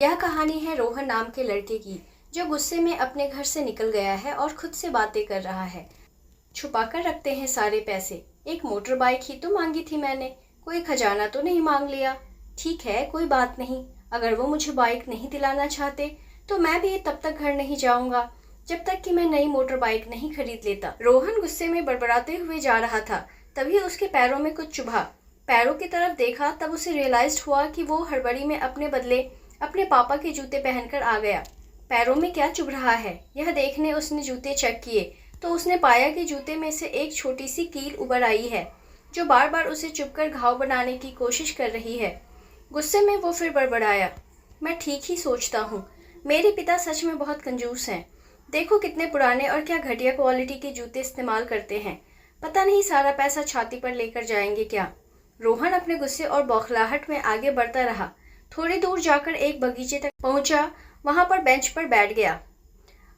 यह कहानी है रोहन नाम के लड़के की, जो गुस्से में अपने घर से निकल गया है और खुद से बातें कर रहा है। छुपाकर रखते हैं सारे पैसे। एक मोटर बाइक ही तो मांगी थी मैंने, कोई खजाना तो नहीं मांग लिया। ठीक है, कोई बात नहीं। अगर वो मुझे बाइक नहीं दिलाना चाहते तो मैं भी तब तक घर नहीं जाऊंगा जब तक कि मैं नई मोटर बाइक नहीं खरीद लेता। रोहन गुस्से में बड़बड़ाते हुए जा रहा था, तभी उसके पैरों में कुछ चुभा। पैरों की तरफ देखा तब उसे रियलाइज हुआ कि वो हड़बड़ी में अपने बदले अपने पापा के जूते पहनकर आ गया। पैरों में क्या चुभ रहा है, यह देखने उसने जूते चेक किए तो उसने पाया कि जूते में से एक छोटी सी कील उभर आई है, जो बार बार उसे चुभकर घाव बनाने की कोशिश कर रही है। गुस्से में वो फिर बड़बड़ाया, मैं ठीक ही सोचता हूँ, मेरे पिता सच में बहुत कंजूस हैं। देखो कितने पुराने और क्या घटिया क्वालिटी के जूते इस्तेमाल करते हैं। पता नहीं सारा पैसा छाती पर लेकर जाएंगे क्या। रोहन अपने गुस्से और बौखलाहट में आगे बढ़ता रहा। थोड़ी दूर जाकर एक बगीचे तक पहुंचा, वहां पर बेंच पर बैठ गया।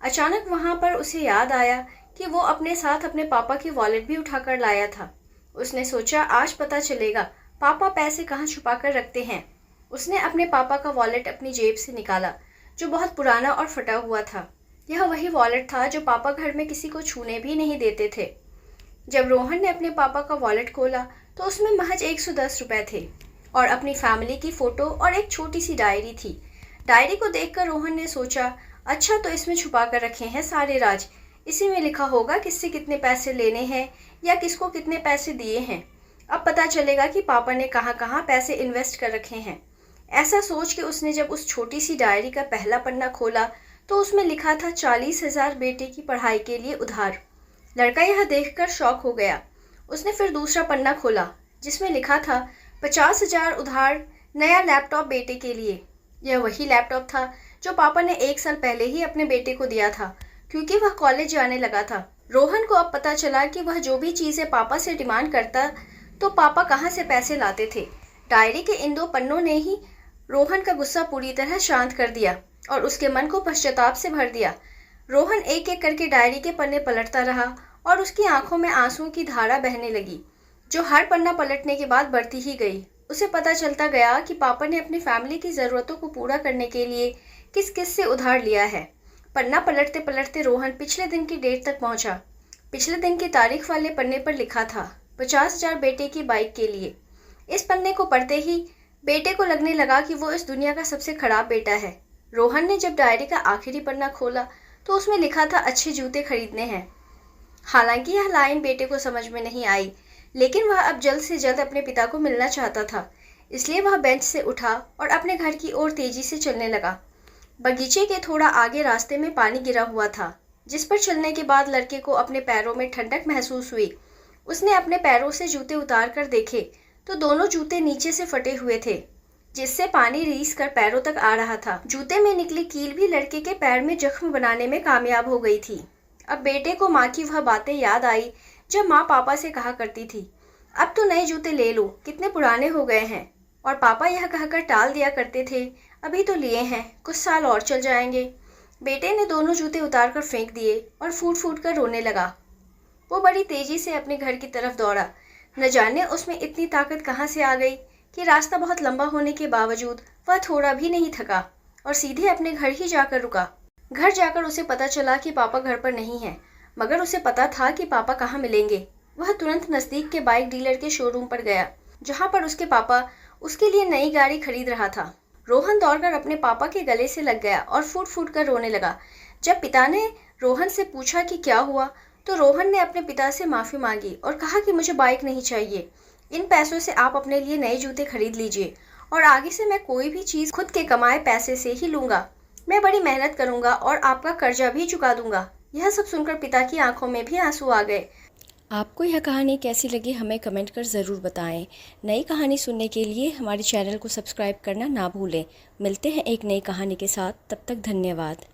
अचानक वहां पर उसे याद आया कि वो अपने साथ अपने पापा की वॉलेट भी उठाकर लाया था। उसने सोचा आज पता चलेगा पापा पैसे कहाँ छुपा कर रखते हैं। उसने अपने पापा का वॉलेट अपनी जेब से निकाला, जो बहुत पुराना और फटा हुआ था। यह वही वॉलेट था जो पापा घर में किसी को छूने भी नहीं देते थे। जब रोहन ने अपने पापा का वॉलेट खोला तो उसमें महज 110 रुपए थे और अपनी फैमिली की फोटो और एक छोटी सी डायरी थी। डायरी को देखकर रोहन ने सोचा, अच्छा तो इसमें छुपा कर रखे हैं सारे राज। इसी में लिखा होगा किससे कितने पैसे लेने हैं या किसको कितने पैसे दिए हैं। अब पता चलेगा कि पापा ने कहाँ कहाँ पैसे इन्वेस्ट कर रखे हैं। ऐसा सोच के उसने जब उस छोटी सी डायरी का पहला पन्ना खोला तो उसमें लिखा था 40,000 बेटे की पढ़ाई के लिए उधार। लड़का यह देखकर शॉक हो गया। उसने फिर दूसरा पन्ना खोला जिसमें लिखा था 50,000 उधार नया लैपटॉप बेटे के लिए। यह वही लैपटॉप था जो पापा ने 1 साल पहले ही अपने बेटे को दिया था, क्योंकि वह कॉलेज जाने लगा था। रोहन को अब पता चला कि वह जो भी चीज़ें पापा से डिमांड करता तो पापा कहाँ से पैसे लाते थे। डायरी के इन 2 पन्नों ने ही रोहन का गुस्सा पूरी तरह शांत कर दिया और उसके मन को पश्चाताप से भर दिया। रोहन एक एक करके डायरी के पन्ने पलटता रहा और उसकी आंखों में आंसुओं की धारा बहने लगी, जो हर पन्ना पलटने के बाद बढ़ती ही गई। उसे पता चलता गया कि पापा ने अपनी फैमिली की ज़रूरतों को पूरा करने के लिए किस किस से उधार लिया है। पन्ना पलटते पलटते रोहन पिछले दिन की डेट तक पहुंचा। पिछले दिन की तारीख वाले पन्ने पर लिखा था 50,000 बेटे की बाइक के लिए। इस पन्ने को पढ़ते ही बेटे को लगने लगा कि वो इस दुनिया का सबसे खराब बेटा है। रोहन ने जब डायरी का आखिरी पन्ना खोला तो उसमें लिखा था अच्छे जूते खरीदने हैं। हालांकि यह लाइन बेटे को समझ में नहीं आई, लेकिन वह अब जल्द से जल्द अपने पिता को मिलना चाहता था। इसलिए वह बेंच से उठा और अपने घर की ओर तेजी से चलने लगा। बगीचे के थोड़ा आगे रास्ते में पानी गिरा हुआ था, जिस पर चलने के बाद लड़के को अपने पैरों में ठंडक महसूस हुई। उसने अपने पैरों से जूते उतार कर देखे तो दोनों जूते नीचे से फटे हुए थे, जिससे पानी रीस कर पैरों तक आ रहा था। जूते में निकली कील भी लड़के के पैर में जख्म बनाने में कामयाब हो गई थी। अब बेटे को माँ की वह बातें याद आई जब माँ पापा से कहा करती थी, अब तो नए जूते ले लो, कितने पुराने हो गए हैं। और पापा यह कहकर टाल दिया करते थे, अभी तो लिए हैं, कुछ साल और चल जाएंगे। बेटे ने दोनों जूते उतार कर फेंक दिए और फूट फूट कर रोने लगा। वो बड़ी तेजी से अपने घर की तरफ दौड़ा। न जाने उसमें इतनी ताकत कहाँ से आ गई कि रास्ता बहुत लंबा होने के बावजूद वह थोड़ा भी नहीं थका और सीधे अपने घर ही जाकर रुका। घर जाकर उसे पता चला कि पापा घर पर नहीं हैं, मगर उसे पता था कि पापा कहाँ मिलेंगे। वह तुरंत नज़दीक के बाइक डीलर के शोरूम पर गया, जहाँ पर उसके पापा उसके लिए नई गाड़ी खरीद रहा था। रोहन दौड़कर अपने पापा के गले से लग गया और फूट फूट कर रोने लगा। जब पिता ने रोहन से पूछा कि क्या हुआ तो रोहन ने अपने पिता से माफ़ी मांगी और कहा कि मुझे बाइक नहीं चाहिए, इन पैसों से आप अपने लिए नए जूते खरीद लीजिए और आगे से मैं कोई भी चीज़ खुद के कमाए पैसे से ही लूँगा। मैं बड़ी मेहनत करूँगा और आपका कर्जा भी चुका दूँगा। यह सब सुनकर पिता की आंखों में भी आंसू आ गए। आपको यह कहानी कैसी लगी हमें कमेंट कर ज़रूर बताएं। नई कहानी सुनने के लिए हमारे चैनल को सब्सक्राइब करना ना भूलें। मिलते हैं एक नई कहानी के साथ, तब तक धन्यवाद।